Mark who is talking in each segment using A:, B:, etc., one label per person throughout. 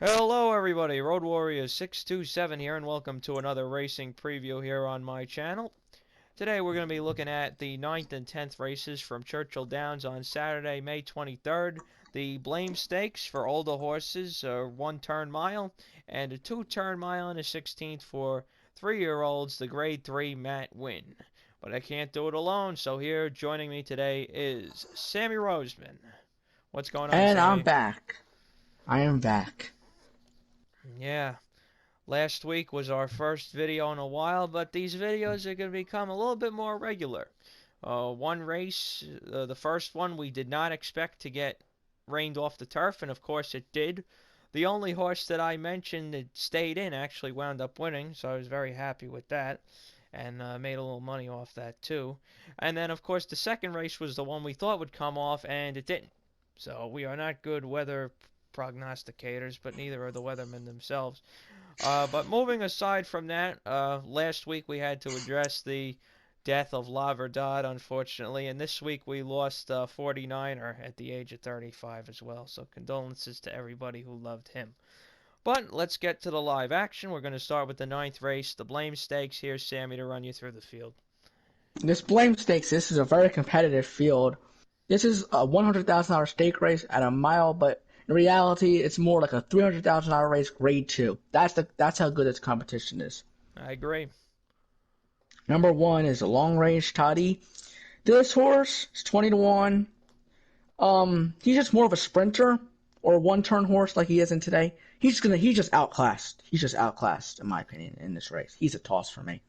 A: Hello everybody, Road Warrior 627 here, and welcome to another racing preview here on my channel. Today we're going to be looking at the 9th and 10th races from Churchill Downs on Saturday, May 23rd. The Blame Stakes for older horses, a 1-turn mile, and a 2-turn mile and a 16th for 3-year-olds, the Grade 3 Matt Winn. But I can't do it alone, so here joining me today is Sammy Roseman. What's going on,
B: And I'm
A: Sammy?
B: back. I am back.
A: Yeah. Last week was our first video in a while, but these videos are going to become a little bit more regular. One race, the first one, we did not expect to get rained off the turf, and of course it did. The only horse that I mentioned that stayed in actually wound up winning, so I was very happy with that, and made a little money off that too. And then, of course, the second race was the one we thought would come off, and it didn't. So we are not good weather prognosticators, but neither are the weathermen themselves. But moving aside from that, last week we had to address the death of La Verdad, unfortunately, and this week we lost a 49er at the age of 35 as well. So condolences to everybody who loved him. But let's get to the live action. We're going to start with the 9th race, the Blame Stakes. Here's Sammy to run you through the field.
B: This Blame Stakes, this is a very competitive field. This is a $100,000 stake race at a mile, but in reality, it's more like a $300,000 race, grade 2. That's how good this competition is.
A: I agree.
B: Number 1 is a long range Toddy. This horse is 20 to 1. He's just more of a sprinter or a one-turn horse like he is in today. He's just outclassed. He's just outclassed, in my opinion, in this race. He's a toss for me.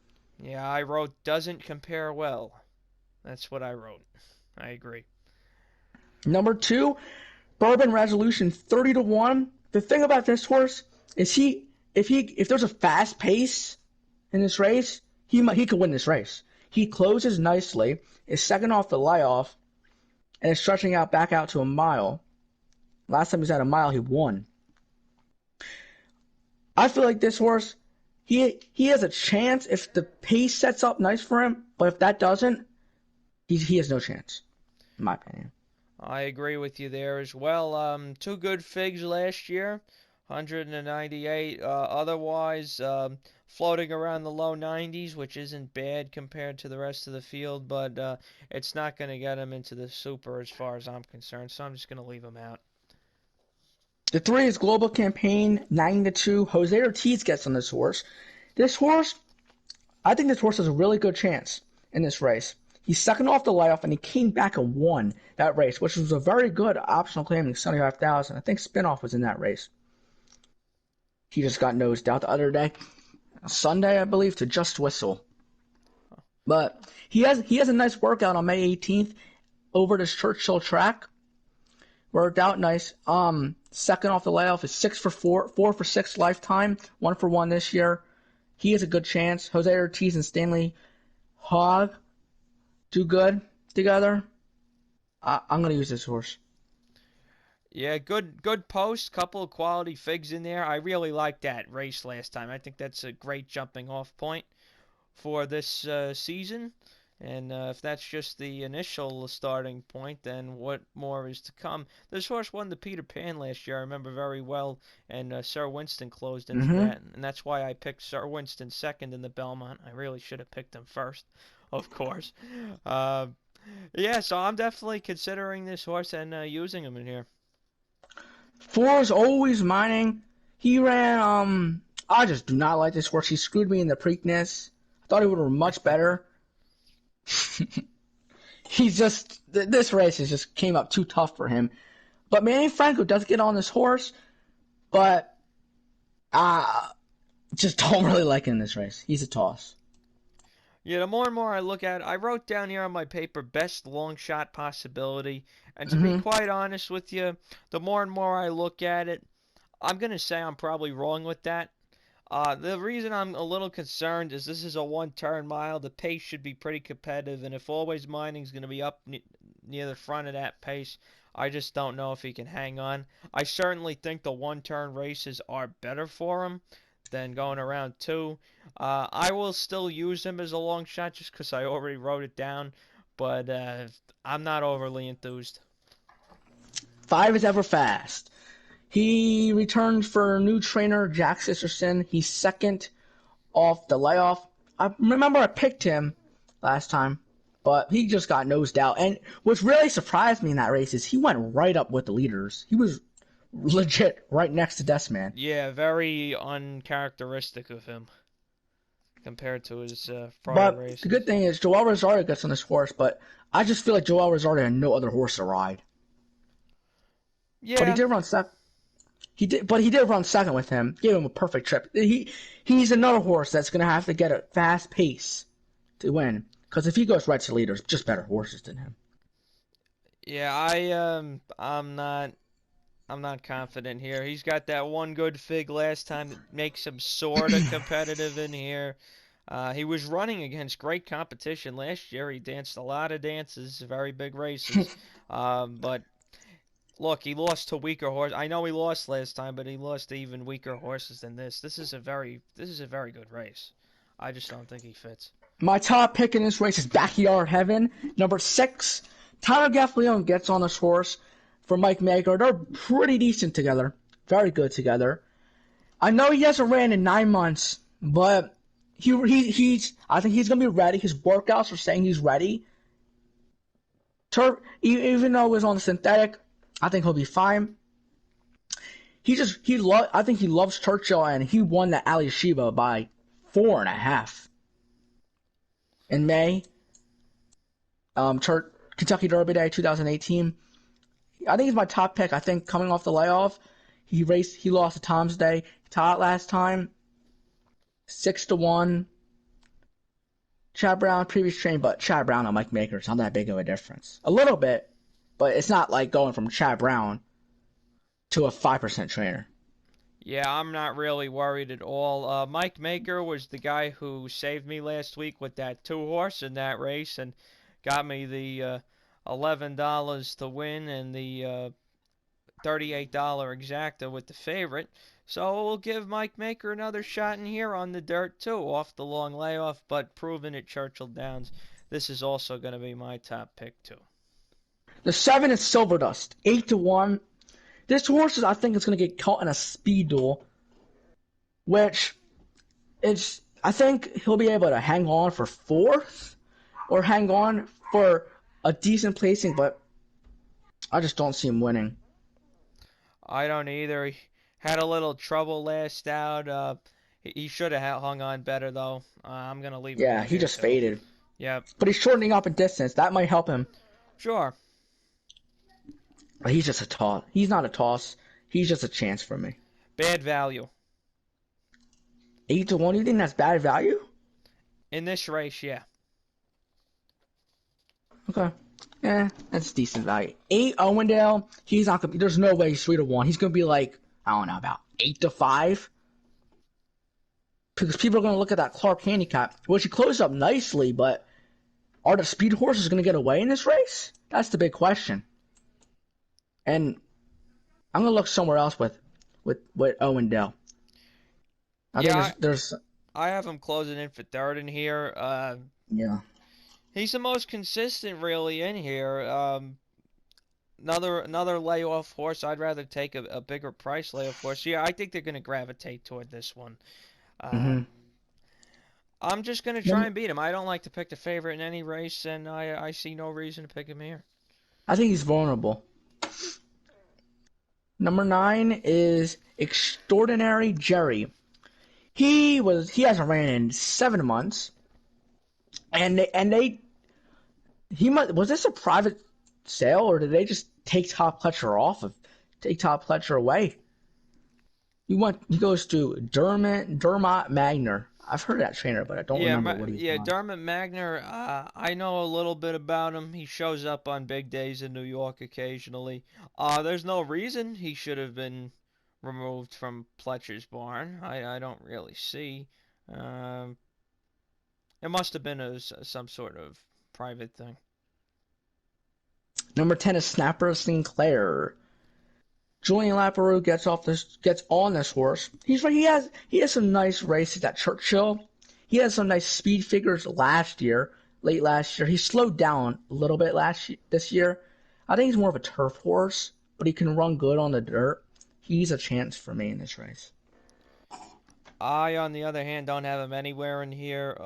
A: Yeah, I wrote doesn't compare well. That's what I wrote. I agree.
B: Number 2, Bourbon Resolution, 30 to 1. The thing about this horse is if there's a fast pace in this race, he could win this race. He closes nicely, is second off the layoff, and is stretching out back out to a mile. Last time he was at a mile, he won. I feel like this horse, he has a chance if the pace sets up nice for him, but if that doesn't, he has no chance, in my opinion.
A: I agree with you there as well. Two good figs last year, 198. Otherwise, floating around the low 90s, which isn't bad compared to the rest of the field, but it's not going to get him into the super as far as I'm concerned, so I'm just going to leave him out.
B: The 3 is Global Campaign, 9 to 2. Jose Ortiz gets on this horse. I think this horse has a really good chance in this race. He's second off the layoff, and he came back and won that race, which was a very good optional claiming, 75,000. I think Spinoff was in that race. He just got nosed out the other day, Sunday, I believe, to Just Whistle. But he has a nice workout on May 18th over this Churchill track. Worked out nice. Second off the layoff is 6 for 4, 4 for 6 lifetime, 1 for 1 this year. He has a good chance. Jose Ortiz and Stanley Hogg do good together. I'm going to use this horse.
A: Yeah, good post, couple of quality figs in there. I really liked that race last time. I think that's a great jumping off point for this season. And if that's just the initial starting point, then what more is to come? This horse won the Peter Pan last year, I remember very well, and Sir Winston closed into that, and that's why I picked Sir Winston second in the Belmont. I really should have picked him first, of course. Yeah, so I'm definitely considering this horse and using him in here.
B: 4 is Always Mining. He ran, I just do not like this horse. He screwed me in the Preakness. I thought he would have run much better. This race just came up too tough for him. But Manny Franco does get on this horse, but just don't really like him in this race. He's a toss.
A: Yeah, the more and more I look at it, I wrote down here on my paper best long shot possibility. And to be quite honest with you, the more and more I look at it, I'm going to say I'm probably wrong with that. The reason I'm a little concerned is this is a 1-turn mile. The pace should be pretty competitive, and if Always Mining's going to be up near the front of that pace, I just don't know if he can hang on. I certainly think the 1-turn races are better for him than going around 2. I will still use him as a long shot just because I already wrote it down, but I'm not overly enthused.
B: 5 is Ever Fast. He returned for new trainer Jack Sisterson. He's second off the layoff. I remember I picked him last time, but he just got nosed out. And what really surprised me in that race is he went right up with the leaders. He was legit right next to Deathman.
A: Yeah, very uncharacteristic of him compared to his prior
B: But
A: races.
B: the good thing is Joel Rosario gets on this horse, but I just feel like Joel Rosario had no other horse to ride.
A: Yeah.
B: But he did run second. He did run second with him. Gave him a perfect trip. He's another horse that's gonna have to get a fast pace to win. Because if he goes right to the leaders, just better horses than him.
A: Yeah, I'm not confident here. He's got that one good fig last time that makes him sort of competitive in here. He was running against great competition last year. He danced a lot of dances, very big races. But look, he lost to weaker horses. I know he lost last time, but he lost to even weaker horses than this. This is a very good race. I just don't think he fits.
B: My top pick in this race is Backyard Heaven, number 6. Tyler Gaffalione gets on this horse for Mike Maker. They're pretty decent together. Very good together. I know he hasn't ran in 9 months, but I think he's going to be ready. His workouts are saying he's ready. Even though it was on the synthetic, I think he'll be fine. I think he loves Churchill, and he won the Ali Shiba by 4.5 in May. Kentucky Derby Day 2018. I think he's my top pick. I think coming off the layoff, he lost to Tom's Day. He taught last time 6-1. Chad Brown, previous train, but Chad Brown and Mike Maker, it's not that big of a difference. A little bit, but it's not like going from Chad Brown to a 5% trainer.
A: Yeah, I'm not really worried at all. Mike Maker was the guy who saved me last week with that 2-horse in that race and got me the $11 to win and the $38 exacta with the favorite. So we'll give Mike Maker another shot in here on the dirt too, off the long layoff, but proven at Churchill Downs. This is also going to be my top pick too.
B: The 7 is Silver Dust, 8-1. This horse I think is going to get caught in a speed duel, which I think he'll be able to hang on for 4th or hang on for a decent placing, but I just don't see him winning.
A: I don't either. He had a little trouble last out. He should have hung on better though. I'm gonna leave him.
B: Yeah, he just faded.
A: Yep.
B: But he's shortening up in distance. That might help him.
A: Sure.
B: But he's just a toss. He's not a toss. He's just a chance for me.
A: Bad value.
B: 8-1. You think that's bad value?
A: In this race, yeah.
B: Okay. Yeah, that's decent value. 8 Owendale. He's not gonna. There's no way he's 3-1. He's gonna be like, I don't know, about 8-5. Because people are gonna look at that Clark handicap, which he closed up nicely. But are the speed horses gonna get away in this race? That's the big question. And I'm gonna look somewhere else with Owendale. I think there's.
A: I have him closing in for 3rd in here.
B: Yeah.
A: He's the most consistent really in here. Another layoff horse. I'd rather take a bigger price layoff horse. Yeah, I think they're gonna gravitate toward this one. I'm just gonna try and beat him. I don't like to pick the favorite in any race, and I see no reason to pick him here.
B: I think he's vulnerable. Number 9 is Extraordinary Jerry. He hasn't ran in 7 months, was this a private sale or did they just take Top Top Pletcher away? He goes to Dermot Magner. I've heard of that trainer, but I don't remember what he's on.
A: Dermot Magner, I know a little bit about him. He shows up on big days in New York occasionally. There's no reason he should have been removed from Pletcher's barn. I don't really see. It must have been some sort of private thing.
B: Number 10 is Snapper Sinclair. Julian Laperoux gets on this horse. He has some nice races at Churchill. He has some nice speed figures late last year. He slowed down a little bit this year. I think he's more of a turf horse, but he can run good on the dirt. he's a chance for me in this race.
A: I, on the other hand, don't have him anywhere in here.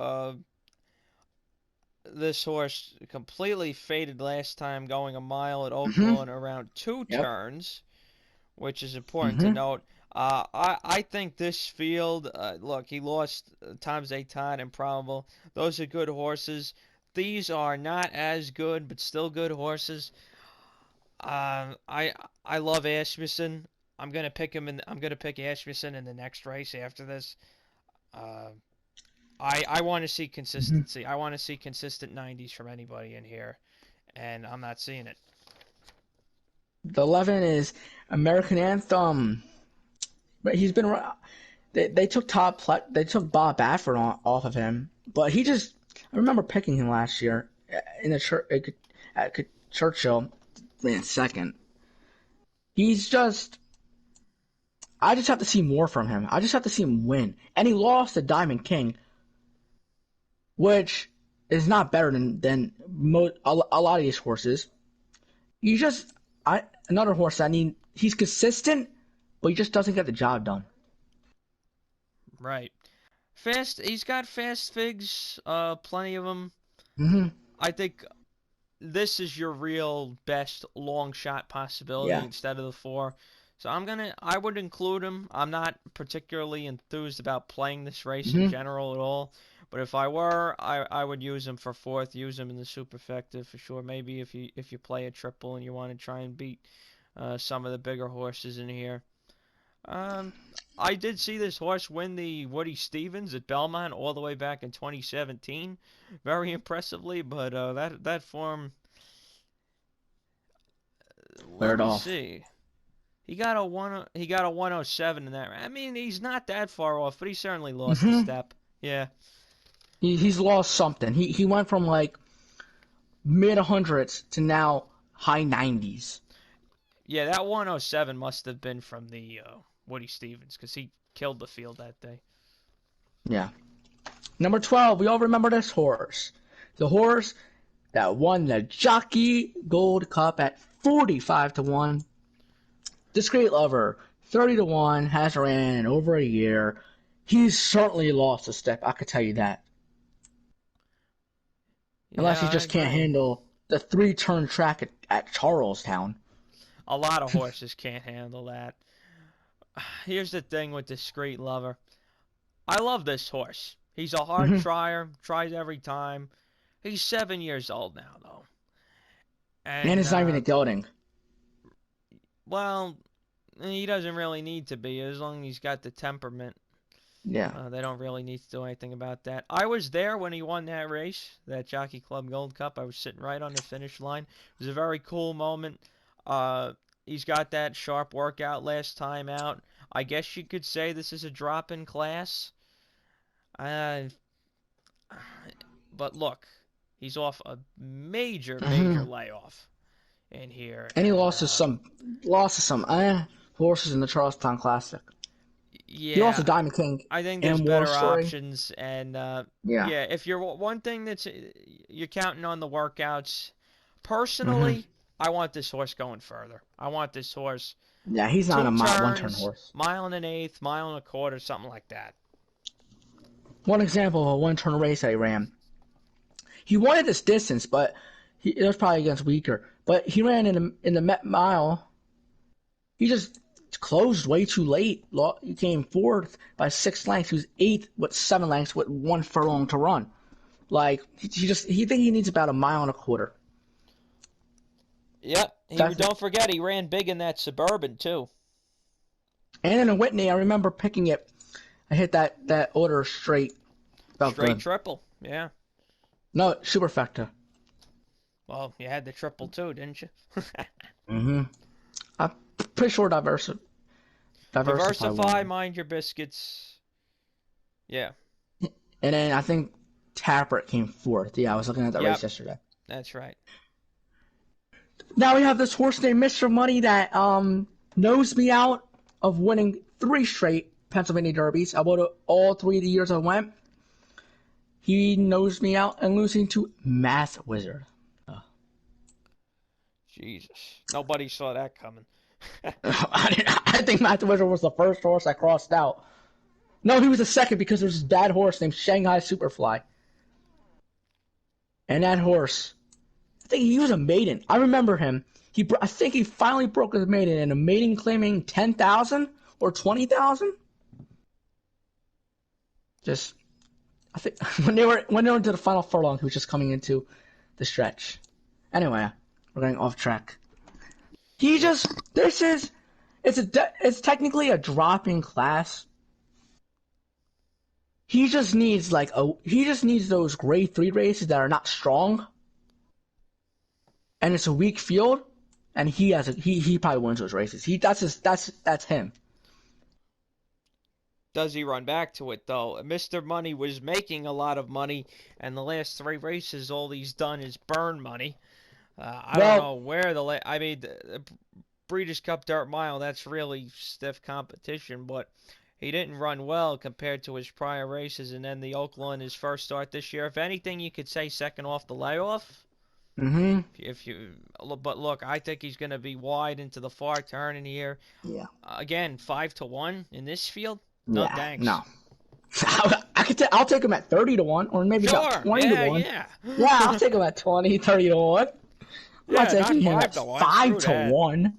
A: This horse completely faded last time, going a mile at
B: Mm-hmm.
A: Oaklawn around two
B: Yep.
A: turns, which is important to
B: Mm-hmm.
A: note. I think this field, look, he lost times they tied improbable. Those are good horses. These are not as good, but still good horses. I love Asmussen. I'm gonna pick Asmussen in the next race after this. Uh, I want to see
B: Mm-hmm.
A: consistency. I want to see consistent 90s from anybody in here, and I'm not seeing it.
B: The 11 is American Anthem. But he's been they took they took Bob Baffert off of him, but he just I remember picking him last year in the at Churchill in second. He's just I just have to see more from him. I just have to see him win, and he lost to Diamond King, which is not better a lot of these horses. You just another horse. He's consistent, but he just doesn't get the job done.
A: Right. Fast. He's got fast figs. Plenty of them.
B: Hmm.
A: I think this is your real best long shot possibility
B: Yeah.
A: instead of the four. So I would include him. I'm not particularly enthused about playing this race in
B: Hmm.
A: general at all. But if I were, I would use him for fourth. Use him in the superfecta for sure. Maybe if you play a triple and you want to try and beat some of the bigger horses in here. Um, I did see this horse win the Woody Stevens at Belmont all the way back in 2017, very impressively. But that form, let
B: Wear it
A: me
B: off.
A: see. He got a 107 in that. I mean, he's not that far off, but he certainly lost a
B: Hmm.
A: step. Yeah,
B: He's lost something. He went from like mid hundreds to now high 90s.
A: yeah. That 107 must have been from the Woody Stevens because he killed the field that day.
B: Yeah. Number 12, we all remember this horse. The horse that won the Jockey Gold Cup at 45 to 1. Discreet Lover, 30 to 1, has ran in over a year. He's certainly lost a step, I could tell you that. Unless
A: Yeah,
B: he
A: I
B: just can't
A: agree.
B: handle the three-turn track at Charlestown.
A: A lot of horses can't handle that. Here's the thing with Discreet Lover. I love this horse. He's a hard
B: Hmm.
A: trier, tries every time. He's 7 years old now, though.
B: And
A: And,
B: it's not even a gelding.
A: well, he doesn't really need to be as long as he's got the temperament.
B: Yeah.
A: They don't really need to do anything about that. I was there when he won that race, that Jockey Club Gold Cup. I was sitting right on the finish line. It was a very cool moment. He's got that sharp workout last time out. I guess you could say this is a drop in class. Uh, but look, he's off a major, major
B: Hmm.
A: layoff in here,
B: And he
A: and
B: lost to some horses in the Charlestown Classic. He lost to
A: yeah,
B: Diamond King
A: I think there's
B: and War
A: better
B: Story.
A: options. And
B: Yeah.
A: yeah, if you're one thing that's you're counting on the workouts.
B: Hmm.
A: Personally, I want this horse going further. I want this horse
B: Yeah, he's not a
A: two
B: one-turn
A: turns,
B: horse.
A: mile and an eighth, mile and a quarter, something like that.
B: One example of a one-turn race that he ran. He wanted this distance, but it was probably against weaker. But he ran in the Met Mile. He just closed way too late. He came fourth by 6 lengths. He was eighth with 7 lengths with one furlong to run. Like he think he needs about a mile and a quarter.
A: Yep.
B: That's
A: Don't forget he ran big in that Suburban too.
B: and in a Whitney, I remember picking it. I hit that order straight. Felt
A: Straight
B: good.
A: triple. Yeah.
B: No, superfecta.
A: Well, you had the triple too, didn't you?
B: Mm-hmm. I'm pretty sure diversify
A: Diversify,
B: one.
A: mind your biscuits. Yeah.
B: And then I think Tappert came fourth. Yeah, I was looking at that race
A: Yep.
B: yesterday.
A: That's right.
B: Now we have this horse named Mr. Money that knows me out of winning 3 straight Pennsylvania Derbies. I won all 3 of the years I went. He knows me out and losing to Math Wizard.
A: Jesus. Nobody saw that coming.
B: I think Matt the Wizard was the first horse I crossed out. No, he was the second because there's this bad horse named Shanghai Superfly. And that horse, I think he was a maiden. I remember him. I think he finally broke his maiden, and a maiden claiming 10,000 or 20,000. Just, I think when they were into the final furlong, he was just coming into the stretch. Anyway, we're going off track. It's technically a dropping class. He just needs those grade 3 races that are not strong, and it's a weak field, and he probably wins those races. That's him.
A: Does he run back to it though? Mr. Money was making a lot of money, and the last 3 races, all he's done is burn money. I don't know where the Breeders' Cup Dirt Mile, that's really stiff competition, but he didn't run well compared to his prior races, and then the Oakland, his first start this year. If anything, you could say second off the layoff.
B: Mm-hmm.
A: But look, I think he's going to be wide into the far turn in here.
B: Yeah.
A: Again, 5-1 in this field. No thanks.
B: No. I'll take him at 30-1, or maybe about 20-1.
A: Yeah.
B: I'll take him at 20, 30-1. I'm not taking him at 5-1.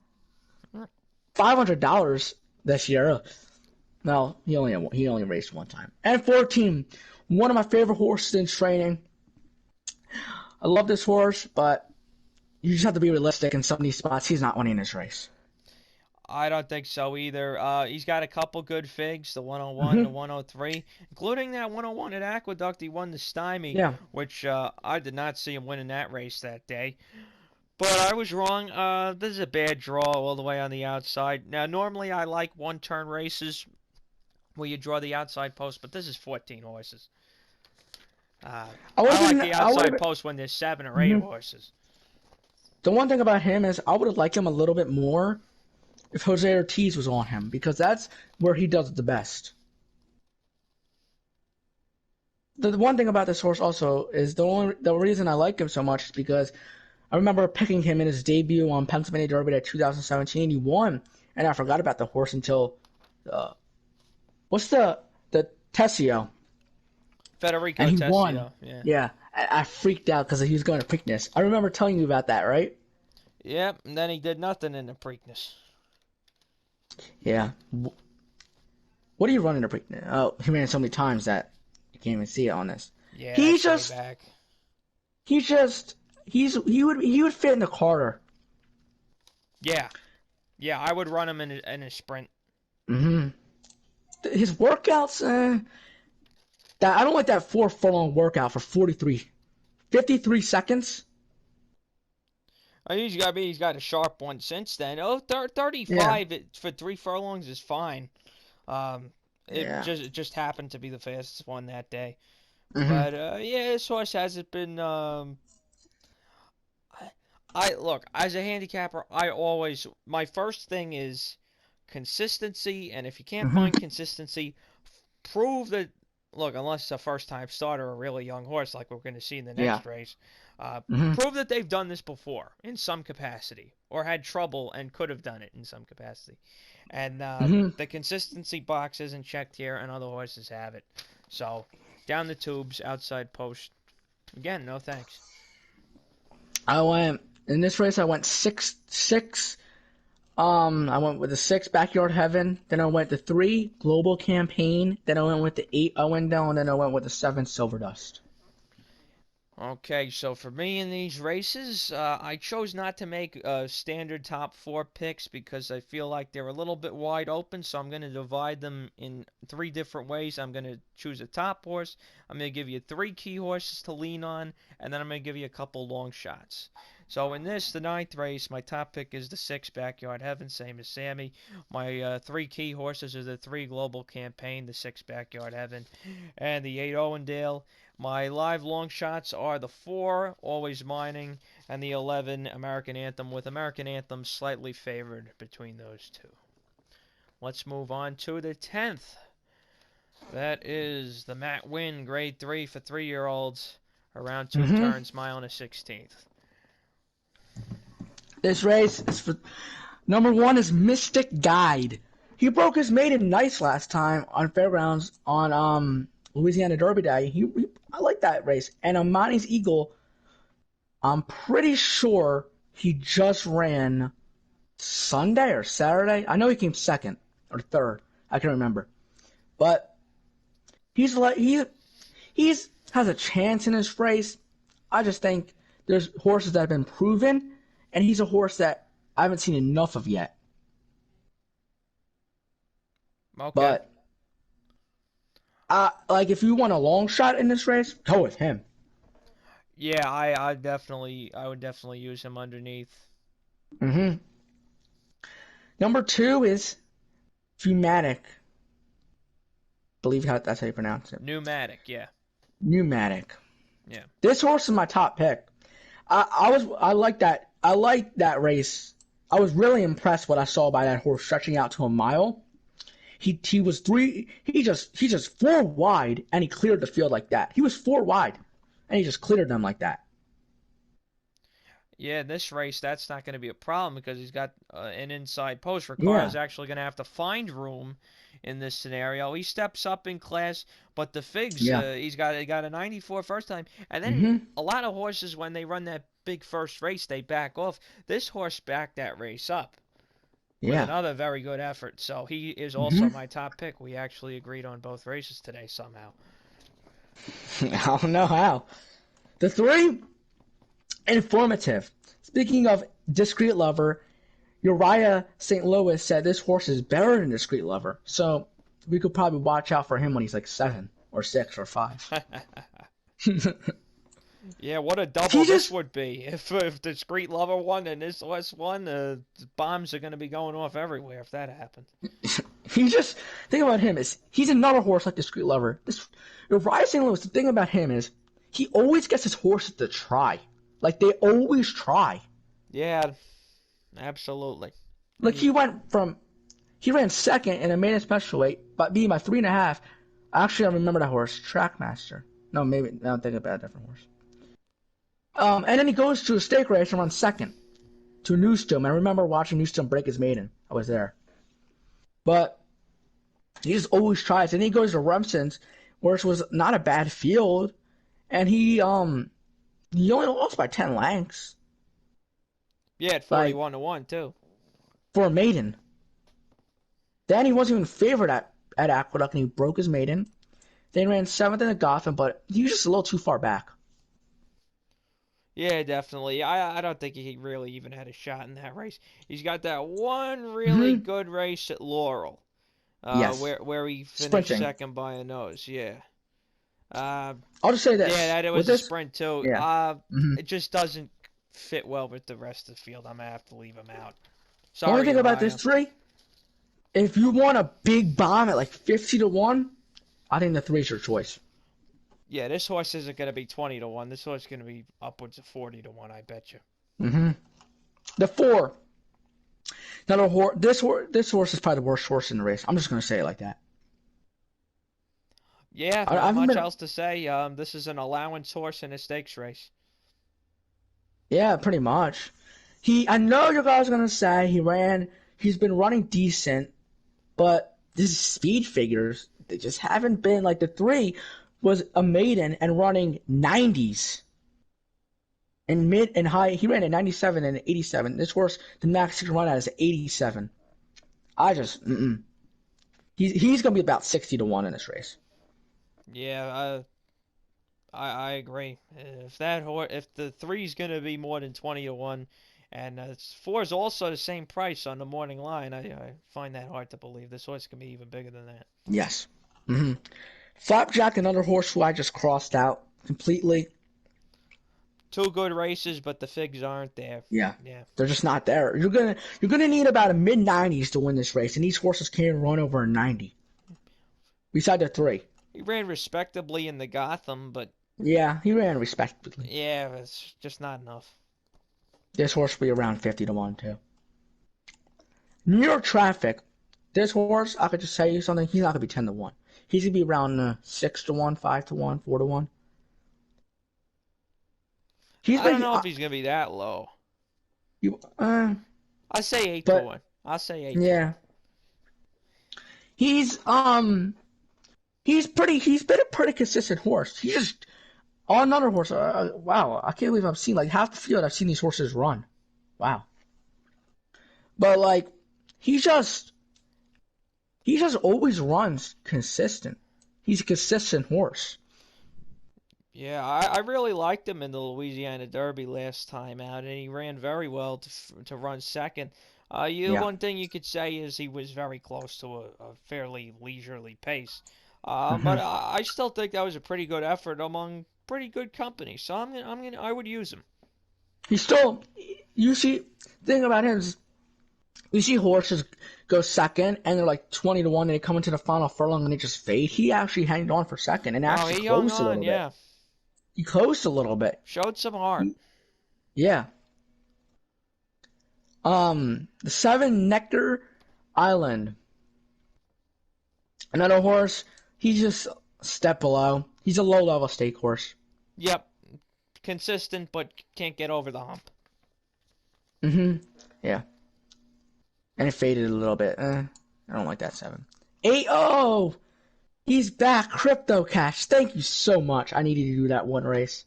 B: $500 this year. No, he only raced one time. And 14, one of my favorite horses in training. I love this horse, but you just have to be realistic in some of these spots. He's not winning this race.
A: I don't think so either. He's got a couple good figs, the 101, the 103, including that 101 at Aqueduct. He won the Stymie, which I did not see him winning that race that day. But I was wrong. This is a bad draw all the way on the outside. Now, normally I like one-turn races where you draw the outside post, but this is 14 horses. I like the outside post when there's 7 or 8 horses.
B: The one thing about him is I would have liked him a little bit more if Jose Ortiz was on him, because that's where he does it the best. The one thing about this horse also is the reason I like him so much is because I remember picking him in his debut on Pennsylvania Derby at 2017. He won, and I forgot about the horse until what's the Tessio?
A: Federico
B: and he
A: Tessio.
B: Won. Yeah. I freaked out because he was going to Preakness. I remember telling you about that, right?
A: Yep, and then he did nothing in the Preakness.
B: Yeah. What are you running to Preakness? Oh, he ran it so many times that you can't even see it on this.
A: Yeah,
B: he would fit in the Carter.
A: Yeah, I would run him in a sprint.
B: Mm-hmm. His workouts, I don't like that 4 furlong workout for 53 seconds.
A: He's got a sharp one since then. 35 for 3 furlongs is fine. It just happened to be the fastest one that day.
B: Mm-hmm.
A: But this horse hasn't been. I look, as a handicapper, my first thing is consistency, and if you can't find consistency, prove that. Look, unless it's a first-time starter or a really young horse like we're going to see in the next race, prove that they've done this before in some capacity, or had trouble and could have done it in some capacity. And the consistency box isn't checked here, and other horses have it. So, down the tubes, outside post. Again, no thanks.
B: In this race, I went 6. I went with the 6 Backyard Heaven, then I went to 3 Global Campaign, then I went with the 8 Owendale, and then I went with the 7 Silver Dust.
A: Okay, so for me in these races, I chose not to make standard top 4 picks because I feel like they're a little bit wide open, so I'm going to divide them in 3 different ways. I'm going to choose a top horse, I'm going to give you 3 key horses to lean on, and then I'm going to give you a couple long shots. So in this, the 9th race, my top pick is the 6 Backyard Heaven, same as Sammy. My 3 key horses are the 3 Global Campaign, the 6 Backyard Heaven, and the 8 Owendale. My live long shots are the 4 Always Mining and the 11 American Anthem, with American Anthem slightly favored between those 2. Let's move on to the 10th. That is the Matt Winn Grade 3 for 3-year-olds, around 2 turns, mile and a 16th.
B: This race is for Number 1 is Mystic Guide. He broke his maiden nice last time on Fairgrounds on Louisiana Derby Day. I like that race. And Amani's Eagle, I'm pretty sure he just ran Sunday or Saturday. I know he came second or third. I can't remember. But he's has a chance in this race. I just think there's horses that have been proven, and he's a horse that I haven't seen enough of yet.
A: Okay.
B: But like if you want a long shot in this race, go with him.
A: Yeah, I would definitely use him underneath.
B: Mm-hmm. Number 2 is Pneumatic. Believe that's how you pronounce it.
A: Pneumatic, yeah.
B: Pneumatic.
A: Yeah.
B: This horse is my top pick. I like that race. I was really impressed what I saw by that horse stretching out to a mile. He just 4 wide and he cleared the field like that. He was 4 wide and he just cleared them like that.
A: Yeah, in this race, that's not going to be a problem because he's got an inside post. Ricardo's actually going to have to find room in this scenario. He steps up in class, but the Figs, he got a 94 first time. And then a lot of horses, when they run that big first race, they back off. This horse backed that race up with another very good effort. So he is also my top pick. We actually agreed on both races today somehow.
B: I don't know how. The 3, Informative. Speaking of Discreet Lover, Uriah St. Louis said this horse is better than Discreet Lover. So we could probably watch out for him when he's like 7 or 6 or 5.
A: Yeah, what a double this would be. If Discreet Lover won and this horse won, the bombs are going to be going off everywhere if that happens.
B: Think about him is he's another horse like Discreet Lover. Uriah St. Louis, the thing about him is he always gets his horses to try. Like, they always try.
A: Yeah, absolutely.
B: Like, he ran second in a maiden special weight, but being by 3.5. Actually, I remember that horse, Trackmaster. No, maybe, now I'm thinking about a different horse. And then he goes to a stake race and runs second to Newstomb. I remember watching Newstomb break his maiden. I was there. But he just always tries. And he goes to Remsen's, which was not a bad field. And he only lost by 10 lengths.
A: Yeah, at 41-1 too.
B: For a maiden. Then he wasn't even favored at Aqueduct, and he broke his maiden. Then he ran 7th in the Gotham, but he was just a little too far back.
A: Yeah, definitely. I don't think he really even had a shot in that race. He's got that one really good race at Laurel, where he finished second by a nose. Yeah.
B: I'll just say this.
A: Yeah, it was a sprint too.
B: Yeah.
A: It just doesn't fit well with the rest of the field. I'm gonna have to leave him out.
B: Sorry. The only thing about this 3, if you want a big bomb at like 50-1, I think the 3 is your choice.
A: Yeah, this horse isn't gonna be 20-1. This horse is gonna be upwards of 40-1. I bet you.
B: The 4. Another horse. This horse is probably the worst horse in the race. I'm just gonna say it like that.
A: Yeah, not much else to say. This is an allowance horse in a stakes race.
B: Yeah, pretty much. I know you guys are gonna say he's been running decent, but his speed figures, they just haven't been like the 3 was a maiden and running 90s. And mid and high, he ran at 97 and 87. This horse, the max he can run at is 87. He's gonna be about 60-1 in this race.
A: Yeah, I agree. If the 3 is gonna be more than 20-1, and 4 is also the same price on the morning line, I find that hard to believe. This horse can be even bigger than that.
B: Yes. Flapjack, another horse who I just crossed out completely.
A: 2 good races, but the Figs aren't there.
B: Yeah. They're just not there. You're gonna need about a mid-90s to win this race, and these horses can't run over a 90. Beside the 3.
A: He ran respectably in the Gotham, but...
B: Yeah, he ran respectably.
A: Yeah, it's just not enough.
B: This horse will be around 50-1, too. New York Traffic. This horse, I could just tell you something, he's not going to be 10-1. He's going to be around 6-1, 5-1, 4-1.
A: I don't know if he's going to be that low. I say 8 to
B: But
A: 1. I'll say 8 to 1.
B: yeah, he's he's been a pretty consistent horse. He's just on another horse. Wow, I can't believe I've seen like half the field. I've seen these horses run. Wow, but like he just always runs consistent. He's a consistent horse.
A: Yeah, I really liked him in the Louisiana Derby last time out, and he ran very well to run second.
B: Yeah.
A: One thing you could say is he was very close to a fairly leisurely pace. But
B: hmm
A: I still think that was a pretty good effort among pretty good company. So I would use him.
B: He's still. You see, the thing about him is you see horses go second and they're like 20 to 1 and they come into the final furlong and they just fade. He actually hanged on for second and
A: Oh,
B: actually
A: he hung
B: closed a
A: on,
B: little bit.
A: yeah.
B: He closed a little bit.
A: Showed some heart.
B: Yeah. The 7 Nectar Island. Another horse, he's just a step below. He's a low level stake horse.
A: Yep, consistent, but can't get over the hump.
B: Yeah. And it faded a little bit. I don't like that 7. 8 oh! He's back, Crypto Cash. Thank you so much. I needed to do that one race.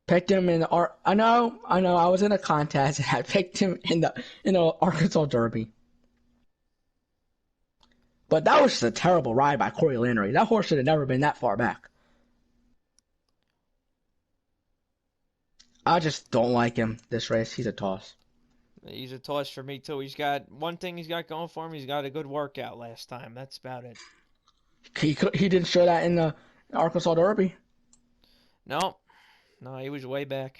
B: Picked him in the I know. I was in a contest and I picked him in the Arkansas Derby. But that was just a terrible ride by Corey Lanery. That horse should have never been that far back. I just don't like him this race. He's a toss.
A: He's a toss for me too. He's got one thing he's got going for him. He's got a good workout last time. That's about it.
B: He didn't show that in the Arkansas Derby.
A: No, no, he was way back.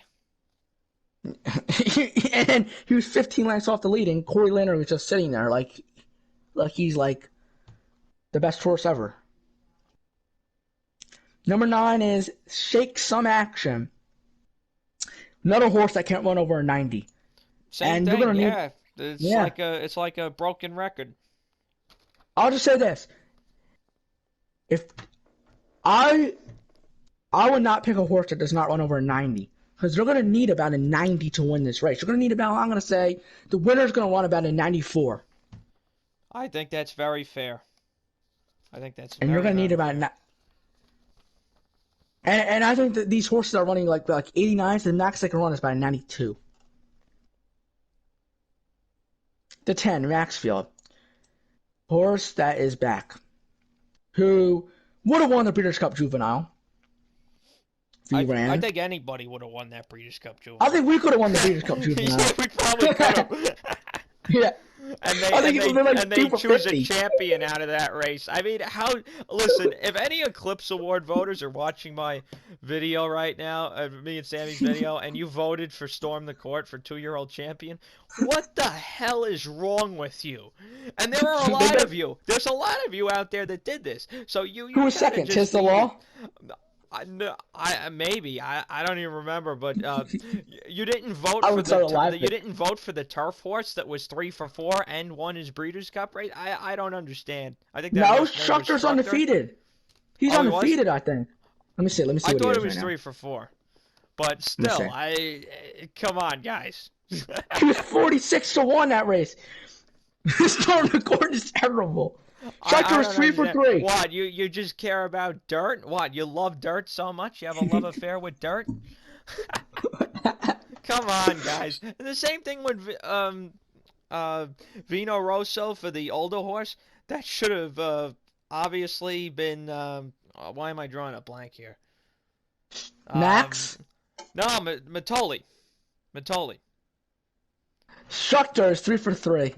B: And he was 15 lengths off the lead, and Corey Lanery was just sitting there like he's like the best horse ever. Number 9 is Shake Some Action. Another horse that can't run over a 90.
A: Same
B: And
A: thing,
B: you're gonna need,
A: yeah. It's like a broken record.
B: I'll just say this: if I would not pick a horse that does not run over a 90, because they're gonna need about a 90 to win this race. You're gonna need about, I'm gonna say, the winner's gonna run about a 94.
A: I think that's very fair. I think that's
B: And
A: very,
B: you're gonna need
A: very
B: about
A: fair.
B: and I think that these horses are running like 89, so the max they can run is about a 92. The 10, Maxfield. Horse that is back. Who would have won the Breeders' Cup Juvenile.
A: I think anybody would have won that Breeders' Cup Juvenile.
B: I think we could have won the Breeders' Cup Juvenile.
A: Yeah, we probably could have.
B: Yeah.
A: And they choose
B: 50.
A: a champion out of that race. I mean, listen, if any Eclipse Award voters are watching my video right now, me and Sammy's video, and you voted for Storm the Court for 2-year-old champion, what the hell is wrong with you? And there are a lot of you. There's a lot of you out there that did this. So you
B: Who was second? Tis the Law?
A: Maybe I don't even remember, but you didn't vote
B: I
A: for
B: would start a live
A: you didn't vote for the turf horse that was 3 for 4 and won his Breeders' Cup race. I don't understand. I think that
B: No,
A: was
B: Structure's undefeated. He's
A: Oh, he
B: undefeated, I think. Let me see.
A: I
B: what
A: thought
B: he
A: it
B: is
A: was
B: right
A: 3
B: now.
A: for 4, but still, come on, guys.
B: He was 46 to 1 that race. Storm the Court is terrible. Structure was 3 for 3.
A: What, you just care about dirt? What, you love dirt so much? You have a love affair with dirt? Come on, guys. And the same thing with Vino Rosso for the older horse. That should have obviously been. Why am I drawing a blank here?
B: Max?
A: No, Matoli.
B: Structure is 3 for 3.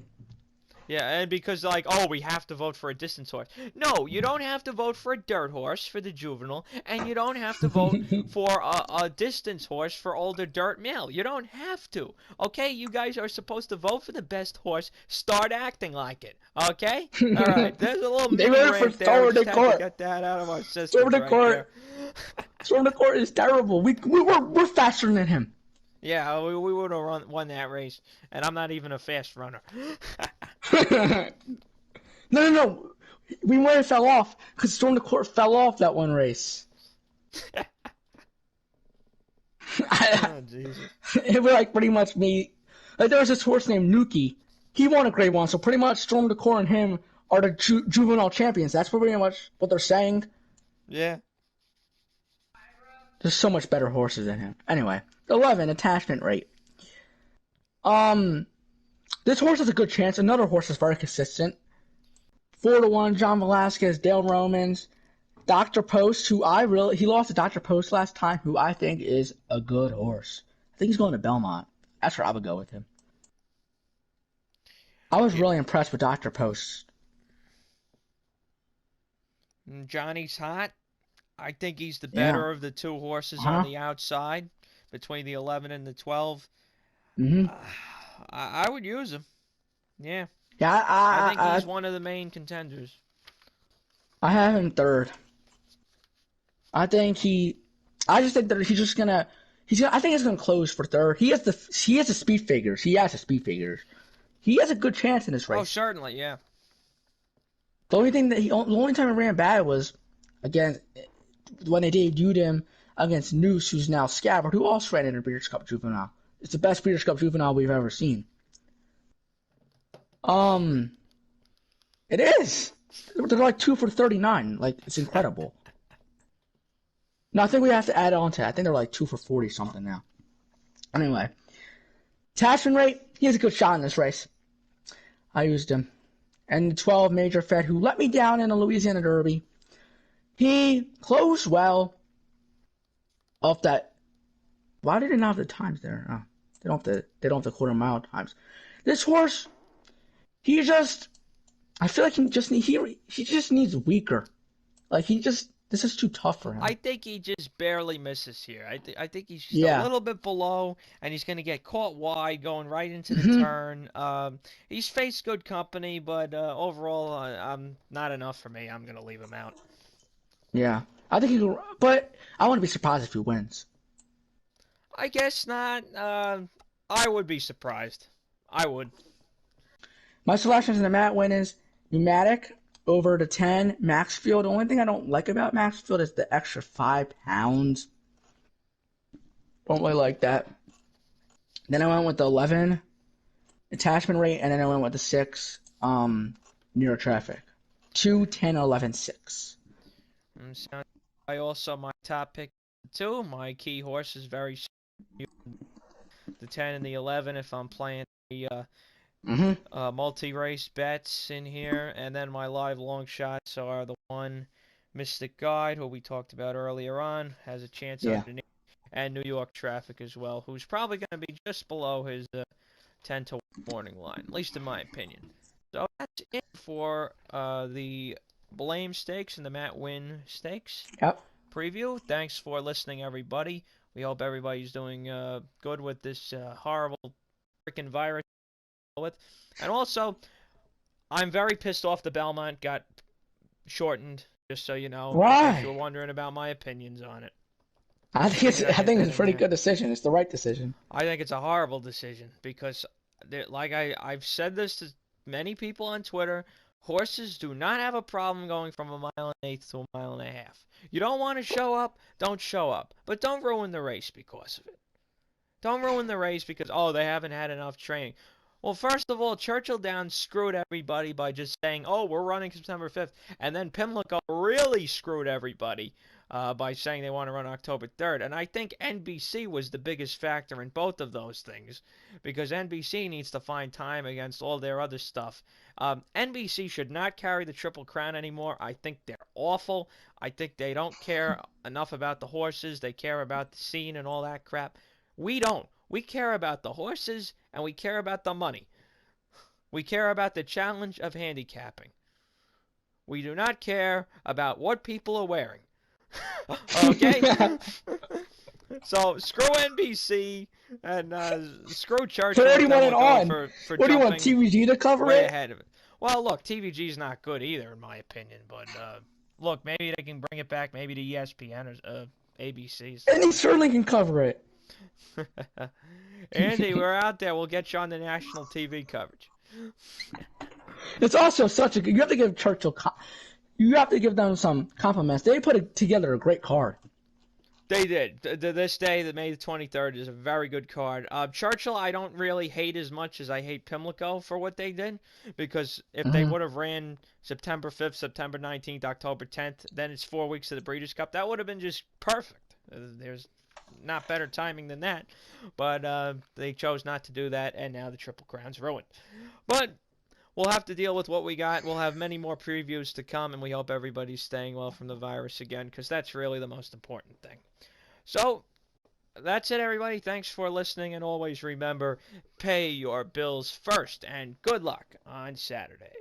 A: Yeah, and because we have to vote for a distance horse. No, you don't have to vote for a dirt horse for the juvenile, and you don't have to vote for a distance horse for older dirt male. You don't have to. Okay, you guys are supposed to vote for the best horse. Start acting like it. Okay? All right. There's a little mini rant there. We just have to get that out of our system.
B: Storm the Court. Storm the Court is terrible. We're faster than him.
A: Yeah, we would have won that race, and I'm not even a fast runner.
B: No. We might have fell off because Storm the Court fell off that one race.
A: Oh, Jesus.
B: It was like pretty much me Like there was this horse named Nuki. He won a Grade 1, so pretty much Storm Decor and him are the juvenile champions. That's pretty much what they're saying.
A: Yeah.
B: There's so much better horses than him. Anyway, 11 attachment rate. This horse has a good chance. Another horse is very consistent. 4-1, John Velasquez, Dale Romans, Dr. Post, he lost to Dr. Post last time, who I think is a good horse. I think he's going to Belmont. That's where I would go with him. I was really impressed with Dr. Post.
A: Johnny's hot. I think he's the better of the two horses on the outside between the 11 and the 12. I would use him. Yeah.
B: Yeah,
A: I think he's one of the main contenders.
B: I have him third. I just think that he's gonna I think he's gonna close for third. He has the speed figures. He has a good chance in this race.
A: Oh, certainly, yeah.
B: The only time he ran bad was again when they debuted him against Noose, who's now Scabbard, who also ran in a Breeders' Cup Juvenile. It's the best Breeders' Cup Juvenile we've ever seen. It is. They're like 2 for 39. Like, it's incredible. No, I think we have to add on to that. I think they're like 2 for 40 something now. Anyway, attachment rate. He has a good shot in this race. I used him. And the 12 Major Fed, who let me down in the Louisiana Derby. He closed well off that. Why did they not have the times there? Oh, they don't have the quarter mile times. This horse, I feel like he just needs weaker. Like this is too tough for him.
A: I think he just barely misses here. I think he's just a little bit below, and he's going to get caught wide going right into the turn. He's faced good company, but overall, not enough for me. I'm going to leave him out.
B: Yeah, I think but I wouldn't be surprised if he wins.
A: I guess not. I would be surprised. I would.
B: My selections in the Matt Winn is Pneumatic over the 10 Maxfield. The only thing I don't like about Maxfield is the extra 5 pounds. Don't really like that. Then I went with the 11 attachment rate, and then I went with the 6 NYRA Traffic. 2, 10, 11, 6.
A: I also, my top pick 2. My key horse is very the 10 and the 11 if I'm playing the multi-race bets in here, and then my live long shots are the 1 Mystic Guide, who we talked about earlier on, has a chance underneath, and New York Traffic as well, who's probably going to be just below his 10 to 1 warning line, at least in my opinion. So that's it for the Blame Stakes and the Matt Winn Stakes preview. Thanks for listening, everybody. We hope everybody's doing good with this horrible freaking virus. And also, I'm very pissed off the Belmont got shortened, just so you know.
B: Why?
A: If you're wondering about my opinions on it.
B: I think it's a pretty good decision. It's the right decision.
A: I think it's a horrible decision because, like I've said this to many people on Twitter, horses do not have a problem going from 1 1/8 to 1.5 miles. You don't want to show up, don't show up. But don't ruin the race because of it. Don't ruin the race because, they haven't had enough training. Well, first of all, Churchill Downs screwed everybody by just saying, we're running September 5th. And then Pimlico really screwed everybody by saying they want to run October 3rd. And I think NBC was the biggest factor in both of those things because NBC needs to find time against all their other stuff. NBC should not carry the Triple Crown anymore. I think they're awful. I think they don't care enough about the horses. They care about the scene and all that crap. We don't. We care about the horses, and we care about the money. We care about the challenge of handicapping. We do not care about what people are wearing. Okay? So, screw NBC, and screw Churchill.
B: 31 and on.
A: For
B: what do you want, TVG to cover it?
A: Ahead of it. Well, look, TVG's not good either, in my opinion, but look, maybe they can bring it back, maybe to ESPN or ABC.
B: And he certainly can cover it.
A: Andy, we're out there. We'll get you on the national TV coverage.
B: It's also such a good. You have to give Churchill. You have to give them some compliments. They put together a great card.
A: They did. This day, the May the 23rd, is a very good card. Churchill, I don't really hate as much as I hate Pimlico for what they did, because if they
B: Mm-hmm.
A: would have ran September 5th, September 19th, October 10th, then it's 4 weeks of the Breeders' Cup. That would have been just perfect. There's not better timing than that, but they chose not to do that, and now the Triple Crown's ruined. But we'll have to deal with what we got. We'll have many more previews to come, and we hope everybody's staying well from the virus again, because that's really the most important thing. So, that's it, everybody. Thanks for listening, and always remember, pay your bills first, and good luck on Saturday.